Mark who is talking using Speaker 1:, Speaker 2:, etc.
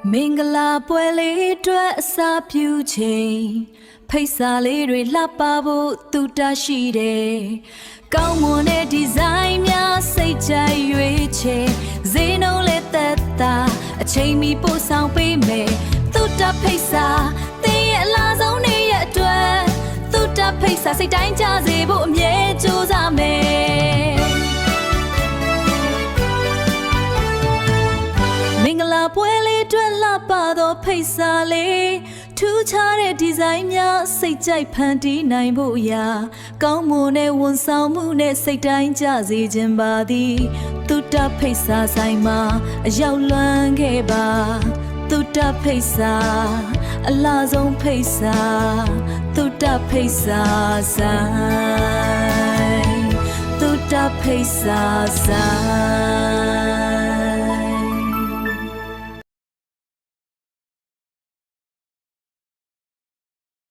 Speaker 1: မင်္ဂလာပွဲလေးအတွက်အစာပြူချိန်ဖိတ်စာလေးတွေလှပဖို့သူတရှိတယ်ကောင်းမွန်တဲ့ဒီဇိုင်းများစိတ်ကြိုက်ရွေးချယ်ဈေးနှုန်းလေးသက်သာအချိန်မီပို့ဆောင်ပေးမယ်သူတဖိတ်စာသင်ရဲ့အလားဆုံးနေ့ရဲ့အတွက်သူတဖိတ်စာစိတ်တိုင်းကြစေဖို့အမြဲကြိုးစားမယ်မင်္ဂလာပွဲလေးအတွက်လှပသောဖိတ်စာလေးထူးခြားတဲ့ဒီဇိုင်းများစိတ်ကြိုက်ဖန်တီးနိုင်ဖို့ရာကောင်းမွန်တဲ့ဝန်ဆောင်မှုနဲ့စိတ်တိုင်းကြစေခြင်းပါသည်သူတဖိတ်စာဆိုင်မှာအရောက်လွမ်းခဲ့ပါသူတဖိတ်စာအလားဆုံးဖိတ်စာသူတဖိတ်စာဆိုင်သူတဖိတ်စာဆိုင်